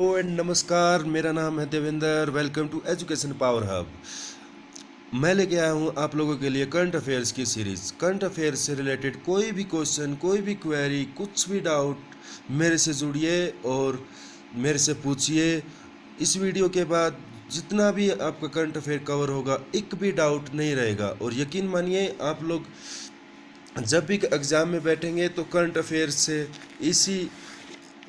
And नमस्कार, मेरा नाम है Devendra. Welcome to education power hub. मैं लेके आया हूँ आप लोगों के लिए करंट अफेयर्स की सीरीज़। करंट अफेयर्स से रिलेटेड कोई भी क्वेश्चन, कोई भी क्वेरी, कुछ भी डाउट मेरे से जुड़िए और मेरे से पूछिए। इस वीडियो के बाद जितना भी आपका करंट अफेयर कवर होगा, एक भी डाउट नहीं रहेगा। और यकीन मानिए, आप लोग जब भी एग्ज़ाम में बैठेंगे तो करंट अफेयर से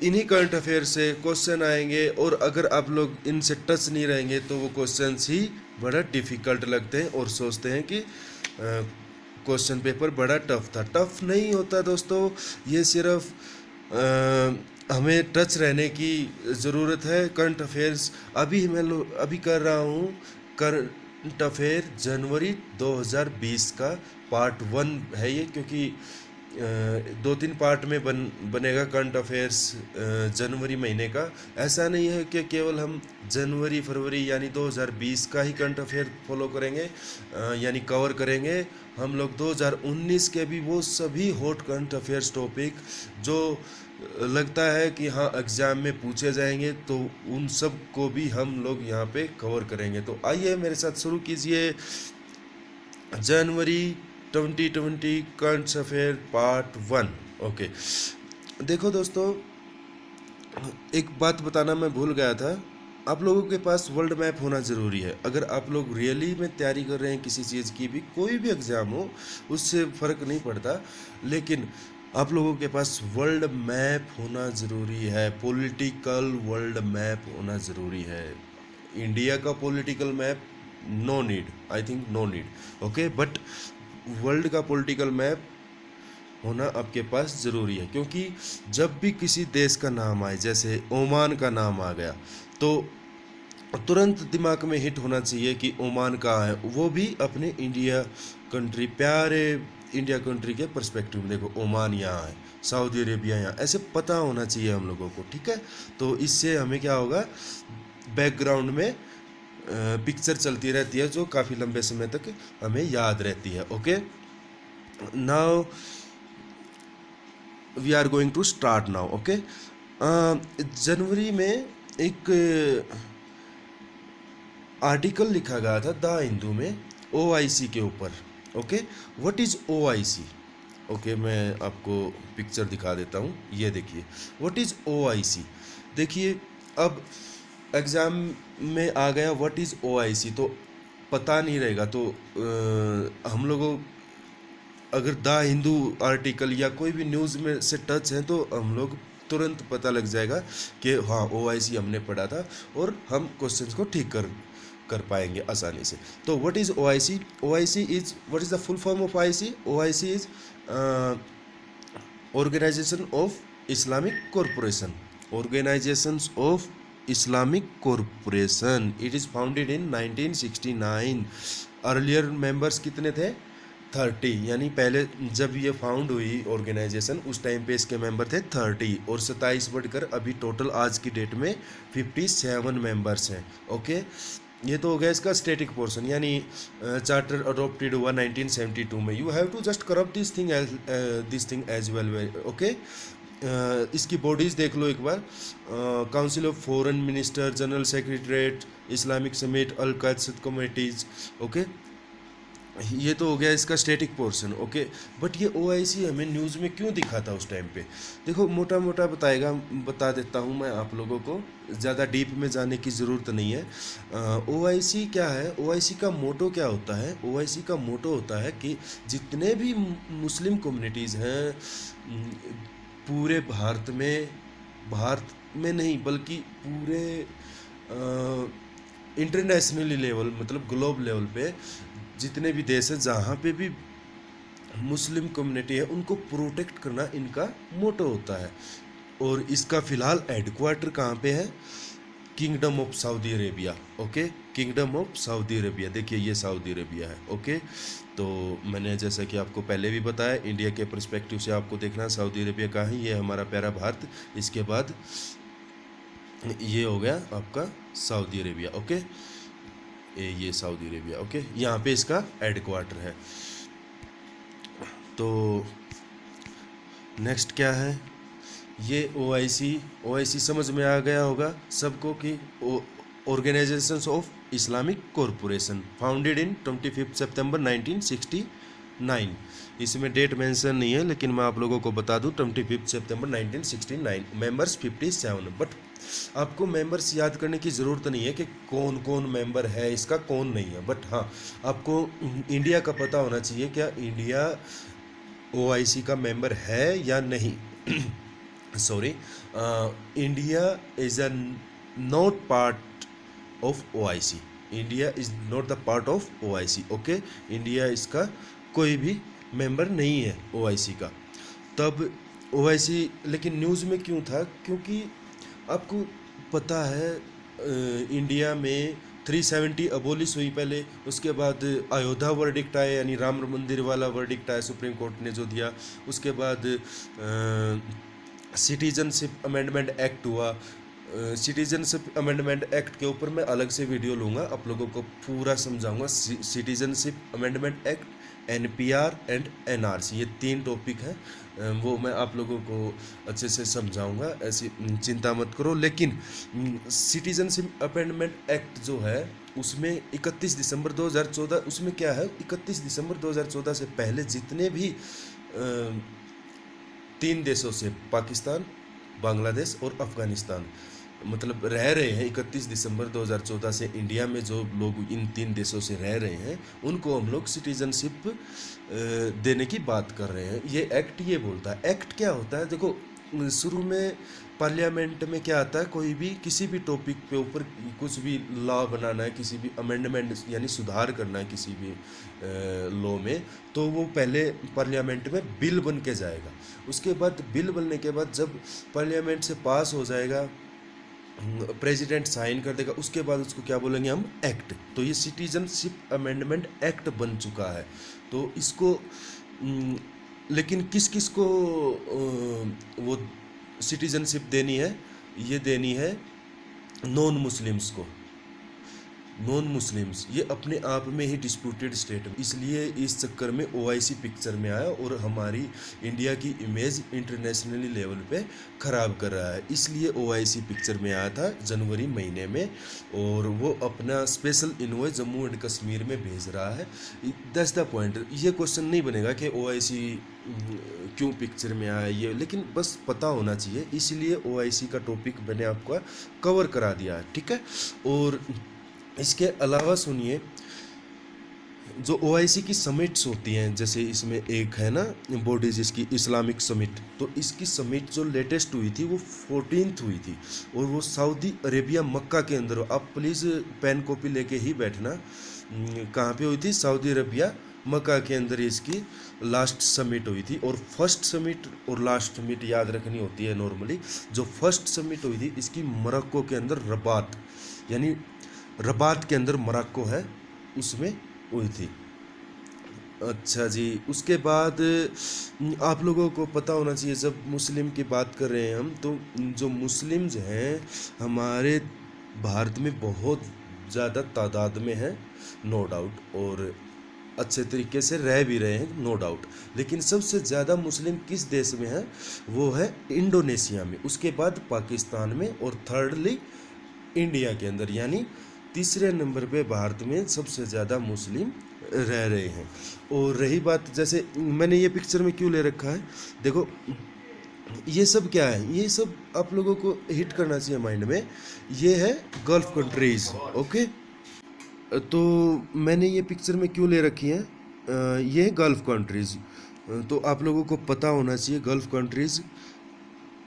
इन्हीं करंट अफेयर से क्वेश्चन आएंगे, और अगर आप लोग इनसे टच नहीं रहेंगे तो वो क्वेश्चंस ही बड़ा डिफ़िकल्ट लगते हैं और सोचते हैं कि क्वेश्चन पेपर बड़ा टफ था। टफ नहीं होता दोस्तों, ये सिर्फ हमें टच रहने की ज़रूरत है। करंट अफेयर्स अभी कर रहा हूँ करंट अफेयर जनवरी 2020 का पार्ट 1 है ये, क्योंकि दो तीन पार्ट में बनेगा करंट अफेयर्स जनवरी महीने का। ऐसा नहीं है कि केवल हम जनवरी फरवरी यानी 2020 का ही करंट अफेयर फॉलो करेंगे, यानी कवर करेंगे। हम लोग 2019 के भी वो सभी हॉट करंट अफेयर्स टॉपिक जो लगता है कि हाँ एग्ज़ाम में पूछे जाएंगे, तो उन सब को भी हम लोग यहाँ पे कवर करेंगे। तो आइए मेरे साथ शुरू कीजिए जनवरी 2020 करंट अफेयर पार्ट 1। ओके, देखो दोस्तों, एक बात बताना मैं भूल गया था। आप लोगों के पास वर्ल्ड मैप होना ज़रूरी है। अगर आप लोग रियली में तैयारी कर रहे हैं किसी चीज़ की भी, कोई भी एग्ज़ाम हो, उससे फ़र्क नहीं पड़ता, लेकिन आप लोगों के पास वर्ल्ड मैप होना ज़रूरी है। पॉलिटिकल वर्ल्ड मैप होना ज़रूरी है। इंडिया का political map no need, I think no need, okay, but world का पॉलिटिकल मैप होना आपके पास ज़रूरी है। क्योंकि जब भी किसी देश का नाम आए, जैसे ओमान का नाम आ गया, तो तुरंत दिमाग में हिट होना चाहिए कि ओमान कहाँ है। वो भी अपने इंडिया कंट्री, प्यारे इंडिया कंट्री के पर्सपेक्टिव में। देखो, ओमान यहाँ है, सऊदी अरेबिया यहाँ, ऐसे पता होना चाहिए हम लोगों को, ठीक है। तो इससे हमें क्या होगा, बैकग्राउंड में पिक्चर चलती रहती है जो काफ़ी लंबे समय तक हमें याद रहती है। Okay, now we are going to start now. Okay, जनवरी में एक आर्टिकल लिखा गया था द हिंदू में ओआईसी के ऊपर। Okay, what is OIC? Okay, मैं आपको पिक्चर दिखा देता हूँ। ये देखिए, व्हाट इज़ ओआईसी। देखिए, अब एग्ज़ाम में आ गया व्हाट इज़ ओआईसी, तो पता नहीं रहेगा। तो हम लोगों अगर द हिंदू आर्टिकल या कोई भी न्यूज़ में से टच है, तो हम लोग तुरंत पता लग जाएगा कि हाँ ओआईसी हमने पढ़ा था, और हम क्वेश्चंस को ठीक कर पाएंगे आसानी से। तो what is OIC? OIC is, what is the full form of OIC? OIC is organisation of Islamic corporation. Organisations of Islamic corporation. It is founded in 1969। Earlier members कितने थे? 30, यानी पहले जब ये फाउंड हुई ऑर्गेनाइजेशन, उस टाइम पे इसके मेंबर थे 30, और 27 बढ़कर अभी टोटल आज की डेट में 57 मेंबर्स हैं। ओके, ये तो हो गया इसका स्टैटिक पोर्शन, यानी चार्टर अडोप्टेड हुआ 1972 में। You have to just corrupt this thing as well. Okay, इसकी बॉडीज़ देख लो एक बार। Council of foreign minister, general secretariat, Islamic summit, अल कायद कमेटीज़। ओके, ये तो हो गया इसका स्टैटिक पोर्शन। ओके, बट ये ओआईसी हमें न्यूज़ में क्यों दिखा था उस टाइम पे? देखो, मोटा मोटा बता देता हूँ मैं आप लोगों को, ज़्यादा डीप में जाने की ज़रूरत नहीं है। ओआईसी क्या है? ओआईसी का मोटो क्या होता है? ओआईसी का मोटो होता है कि जितने भी मुस्लिम कम्युनिटीज़ हैं पूरे भारत में नहीं बल्कि पूरे इंटरनेशनली लेवल, मतलब ग्लोब लेवल पे जितने भी देश हैं जहाँ पे भी मुस्लिम कम्युनिटी है, उनको प्रोटेक्ट करना इनका मोटो होता है। और इसका फ़िलहाल हेडक्वार्टर कहाँ पे है? Kingdom of Saudi Arabia. Okay, kingdom of Saudi Arabia. देखिए, ये सऊदी अरेबिया है। ओके, तो मैंने जैसा कि आपको पहले भी बताया, इंडिया के पर्सपेक्टिव से आपको देखना सऊदी अरेबिया कहाँ है। ये हमारा प्यारा भारत, इसके बाद ये हो गया आपका सऊदी अरेबिया। ओके, ये सऊदी अरेबिया। ओके, यहाँ पे इसका हेडक्वार्टर है। तो नेक्स्ट क्या है? ये ओआईसी समझ में आ गया होगा सबको कि organisations of Islamic corporation founded in 25 सितंबर 1969। इसमें डेट मेंशन नहीं है, लेकिन मैं आप लोगों को बता दूं 25 सितंबर 1969, मेंबर्स 57। बट आपको मेंबर्स याद करने की ज़रूरत नहीं है कि कौन कौन मेंबर है इसका, कौन नहीं है। बट हाँ, आपको इंडिया का पता होना चाहिए, क्या इंडिया ओआईसी का मेंबर है या नहीं। Sorry, India is a not part of OIC. India is not the part of OIC. Okay, India इसका कोई भी मेंबर नहीं है ओआईसी का। तब ओआईसी लेकिन न्यूज़ में क्यों था? क्योंकि आपको पता है इंडिया में 370 अबोलिश हुई पहले, उसके बाद अयोध्या वर्डिक्ट आया, यानी राम मंदिर वाला वर्डिक्ट आया सुप्रीम कोर्ट ने जो दिया। उसके बाद सिटीजनशिप अमेंडमेंट एक्ट हुआ। सिटीजनशिप अमेंडमेंट एक्ट के ऊपर मैं अलग से वीडियो लूँगा, आप लोगों को पूरा समझाऊंगा। Citizenship amendment act, NPR and NRC, ये 3 टॉपिक हैं, वो मैं आप लोगों को अच्छे से समझाऊंगा, ऐसी चिंता मत करो। लेकिन सिटीजनशिप अमेंडमेंट एक्ट जो है उसमें 31 दिसंबर 2014, उसमें क्या है, 31 दिसंबर 2014 से पहले जितने भी 3 देशों से, पाकिस्तान, बांग्लादेश और अफ़गानिस्तान, मतलब रह रहे हैं 31 दिसंबर 2014 से इंडिया में, जो लोग इन 3 देशों से रह रहे हैं उनको हम लोग सिटीजनशिप देने की बात कर रहे हैं। ये एक्ट ये बोलता है। एक्ट क्या होता है? देखो, शुरू में पार्लियामेंट में क्या आता है, कोई भी किसी भी टॉपिक पे ऊपर कुछ भी लॉ बनाना है, किसी भी अमेंडमेंट यानी सुधार करना है किसी भी लॉ में, तो वो पहले पार्लियामेंट में बिल बन के जाएगा। उसके बाद बिल बनने के बाद जब पार्लियामेंट से पास हो जाएगा, प्रेसिडेंट साइन कर देगा, उसके बाद उसको क्या बोलेंगे हम, एक्ट। तो ये सिटीजनशिप अमेंडमेंट एक्ट बन चुका है। तो इसको लेकिन किस किस को वो सिटीजनशिप देनी है? ये देनी है नॉन मुस्लिम्स को। नॉन मुस्लिम्स ये अपने आप में ही डिस्प्यूटेड स्टेट, इसलिए इस चक्कर में ओआईसी पिक्चर में आया और हमारी इंडिया की इमेज इंटरनेशनली लेवल पे ख़राब कर रहा है। इसलिए ओआईसी पिक्चर में आया था जनवरी महीने में, और वो अपना special envoy Jammu and Kashmir में भेज रहा है। That's the point. ये क्वेश्चन नहीं बनेगा कि ओआईसी क्यों पिक्चर में आया ये, लेकिन बस पता होना चाहिए, इसलिए ओआईसी का टॉपिक मैंने आपको कवर करा दिया है, ठीक है। और इसके अलावा सुनिए, जो ओआईसी की समिट्स होती हैं, जैसे इसमें एक है ना बॉडी जिसकी इस्लामिक समिट, तो इसकी समिट जो लेटेस्ट हुई थी वो 14th हुई थी, और वो सऊदी अरेबिया मक्का के अंदर। आप प्लीज़ पेन कॉपी लेके ही बैठना। कहाँ पे हुई थी? सऊदी अरेबिया मक्का के अंदर इसकी लास्ट समिट हुई थी। और फर्स्ट समिट और लास्ट समिट याद रखनी होती है नॉर्मली। जो फर्स्ट समिट हुई थी इसकी मोरक्को के अंदर रबात, यानी रबात के अंदर मोरक्को है, उसमें हुई थी। अच्छा जी, उसके बाद आप लोगों को पता होना चाहिए, जब मुस्लिम की बात कर रहे हैं हम, तो जो मुस्लिम्स हैं हमारे भारत में बहुत ज़्यादा तादाद में हैं, नो डाउट, और अच्छे तरीके से रह भी रहे हैं, नो डाउट। लेकिन सबसे ज़्यादा मुस्लिम किस देश में है? वो है इंडोनेशिया में, उसके बाद पाकिस्तान में, और थर्डली इंडिया के अंदर, यानी तीसरे नंबर पे भारत में सबसे ज़्यादा मुस्लिम रह रहे हैं। और रही बात, जैसे मैंने ये पिक्चर में क्यों ले रखा है, देखो ये सब क्या है, ये सब आप लोगों को हिट करना चाहिए माइंड में। ये है गल्फ कंट्रीज़, ओके। तो मैंने ये पिक्चर में क्यों ले रखी है, ये है गल्फ कंट्रीज़। तो आप लोगों को पता होना चाहिए गल्फ कंट्रीज़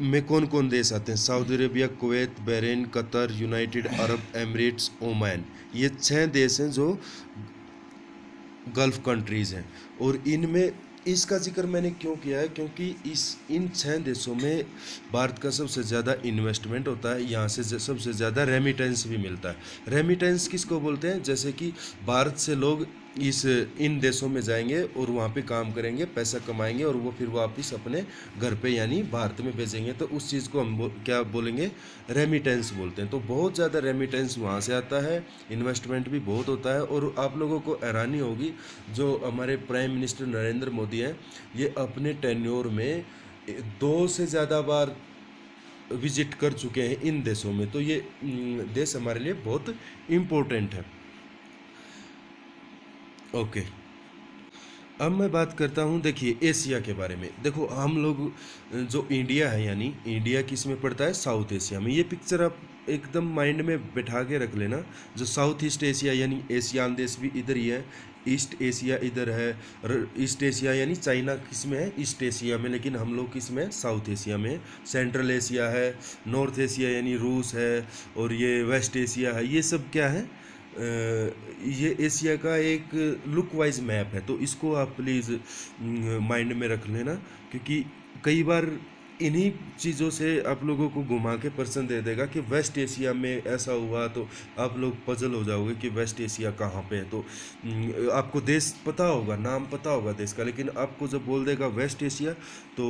में कौन कौन देश आते हैं। Saudi Arabia, Kuwait, Bahrain, Qatar, United Arab Emirates, Oman, ये 6 देश हैं जो गल्फ कंट्रीज़ हैं। और इनमें इसका जिक्र मैंने क्यों किया है, क्योंकि इन 6 देशों में भारत का सबसे ज़्यादा इन्वेस्टमेंट होता है, यहाँ से सबसे ज़्यादा रेमिटेंस भी मिलता है। रेमिटेंस किसको बोलते हैं? जैसे कि भारत से लोग इन देशों में जाएंगे और वहाँ पे काम करेंगे, पैसा कमाएंगे, और वो फिर वापस अपने घर पे यानी भारत में भेजेंगे, तो उस चीज़ को हम क्या बोलेंगे? रेमिटेंस बोलते हैं। तो बहुत ज़्यादा रेमिटेंस वहाँ से आता है, इन्वेस्टमेंट भी बहुत होता है। और आप लोगों को हैरानी होगी, जो हमारे प्राइम मिनिस्टर नरेंद्र मोदी हैं, ये अपने टेन्योर में 2 से ज़्यादा बार विजिट कर चुके हैं इन देशों में, तो ये देश हमारे लिए बहुत इम्पोर्टेंट है। ओके, अब मैं बात करता हूँ, देखिए एशिया के बारे में। देखो हम लोग जो इंडिया है, यानी इंडिया किस में पड़ता है, साउथ एशिया में। ये पिक्चर आप एकदम माइंड में बैठा के रख लेना। जो साउथ ईस्ट एशिया यानी एशियान देश भी इधर ही है, ईस्ट एशिया इधर है। ईस्ट एशिया यानी चाइना किस में है, ईस्ट एशिया में, लेकिन हम लोग किस में, साउथ एशिया में। सेंट्रल एशिया है, नॉर्थ एशिया यानी रूस है, और ये वेस्ट एशिया है। ये सब क्या है, ये एशिया का एक लुक वाइज मैप है, तो इसको आप प्लीज़ माइंड में रख लेना, क्योंकि कई बार इन्हीं चीज़ों से आप लोगों को घुमा के पर्सन दे देगा कि वेस्ट एशिया में ऐसा हुआ, तो आप लोग पजल हो जाओगे कि वेस्ट एशिया कहाँ पे है। तो आपको देश पता होगा, नाम पता होगा देश का, लेकिन आपको जब बोल देगा वेस्ट एशिया तो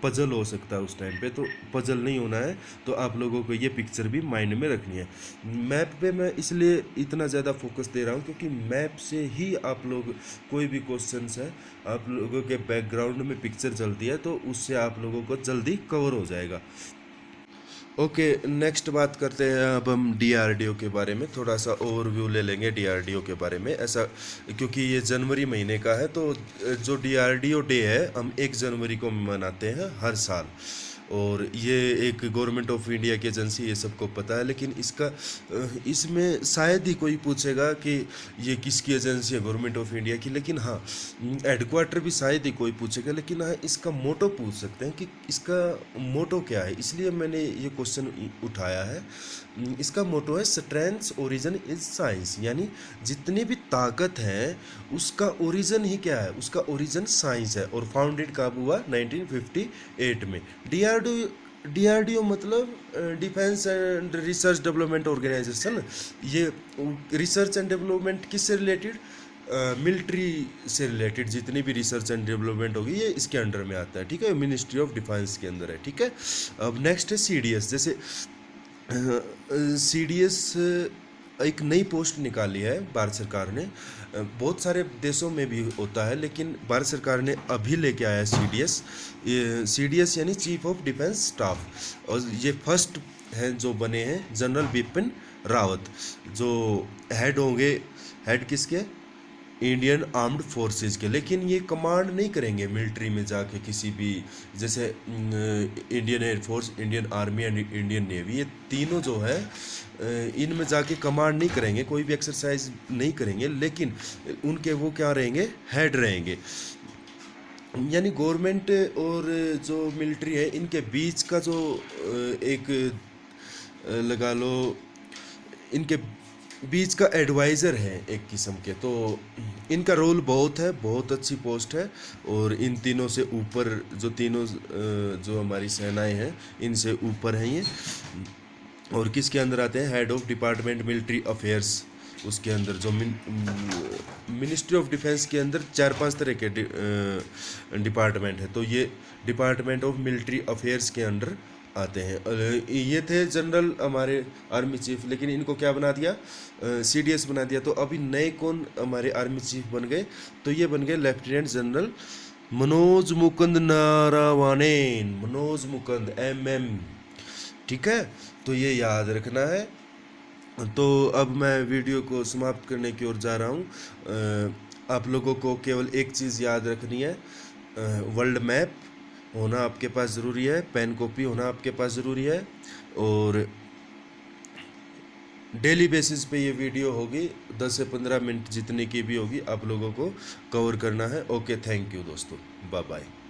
पजल हो सकता है उस टाइम पे। तो पजल नहीं होना है, तो आप लोगों को ये पिक्चर भी माइंड में रखनी है। मैप पे मैं इसलिए इतना ज़्यादा फोकस दे रहा हूँ क्योंकि मैप से ही आप लोग कोई भी क्वेश्चंस है, आप लोगों के बैकग्राउंड में पिक्चर चलती है, तो उससे आप लोगों को जल्दी कवर हो जाएगा। ओके, नेक्स्ट बात करते हैं अब हम डीआरडीओ के बारे में। थोड़ा सा ओवरव्यू ले लेंगे डीआरडीओ के बारे में, ऐसा क्योंकि ये जनवरी महीने का है, तो जो डीआरडीओ डे है हम 1 जनवरी को मनाते हैं हर साल। और ये एक गवर्नमेंट ऑफ इंडिया की एजेंसी, ये सबको पता है। लेकिन इसका इसमें शायद ही कोई पूछेगा कि ये किसकी एजेंसी है, गवर्नमेंट ऑफ इंडिया की। लेकिन हाँ, हेडक्वार्टर भी शायद ही कोई पूछेगा, लेकिन हाँ इसका मोटो पूछ सकते हैं कि इसका मोटो क्या है, इसलिए मैंने ये क्वेश्चन उठाया है। इसका मोटो है स्ट्रेंथ्स ओरिजिन इज साइंस, यानी जितनी भी ताकत है उसका ओरिजिन ही क्या है, उसका ओरिजिन साइंस है। और फाउंडेड कब हुआ, 1958 में। डीआरडीओ मतलब defence and research development organisation. ये रिसर्च एंड डेवलपमेंट किससे रिलेटेड, मिलिट्री से रिलेटेड जितनी भी रिसर्च एंड डेवलपमेंट होगी ये इसके अंडर में आता है, ठीक है, मिनिस्ट्री ऑफ डिफेंस के अंदर है, ठीक है। अब नेक्स्ट है सीडीएस। जैसे सीडीएस एक नई पोस्ट निकाली है भारत सरकार ने, बहुत सारे देशों में भी होता है, लेकिन भारत सरकार ने अभी लेके आया है सीडीएस। सीडीएस यानी चीफ ऑफ डिफेंस स्टाफ, और ये फर्स्ट हैं जो बने हैं जनरल बिपिन रावत, जो हेड होंगे। हेड किसके, इंडियन आर्म्ड फोर्सेस के। लेकिन ये कमांड नहीं करेंगे मिलिट्री में जाके किसी भी, जैसे Indian air force, Indian army and Indian navy, ये तीनों जो है इनमें जाके कमांड नहीं करेंगे, कोई भी एक्सरसाइज नहीं करेंगे, लेकिन उनके वो क्या रहेंगे, हेड रहेंगे। यानी गवर्नमेंट और जो मिलिट्री है इनके बीच का जो एक लगा लो, इनके बीच का एडवाइज़र है एक किस्म के। तो इनका रोल बहुत है, बहुत अच्छी पोस्ट है। और इन तीनों से ऊपर जो तीनों जो हमारी सेनाएं हैं इनसे ऊपर हैं ये। और किसके अंदर आते हैं, head of department military affairs, उसके अंदर जो मिनिस्ट्री ऑफ डिफेंस के अंदर 4-5 तरह के डिपार्टमेंट है, तो ये डिपार्टमेंट ऑफ मिलिट्री अफेयर्स के अंडर आते हैं। ये थे जनरल हमारे आर्मी चीफ, लेकिन इनको क्या बना दिया, सीडीएस बना दिया। तो अभी नए कौन हमारे आर्मी चीफ बन गए, तो ये बन गए lieutenant general Manoj Mukund Naravane, Manoj Mukund MM, ठीक है। तो ये याद रखना है। तो अब मैं वीडियो को समाप्त करने की ओर जा रहा हूँ। आप लोगों को केवल एक चीज़ याद रखनी है, वर्ल्ड मैप होना आपके पास ज़रूरी है, पेन कॉपी होना आपके पास ज़रूरी है, और डेली बेसिस पे ये वीडियो होगी, 10 से 15 मिनट जितने की भी होगी आप लोगों को कवर करना है। ओके, थैंक यू दोस्तों, बाय बाय।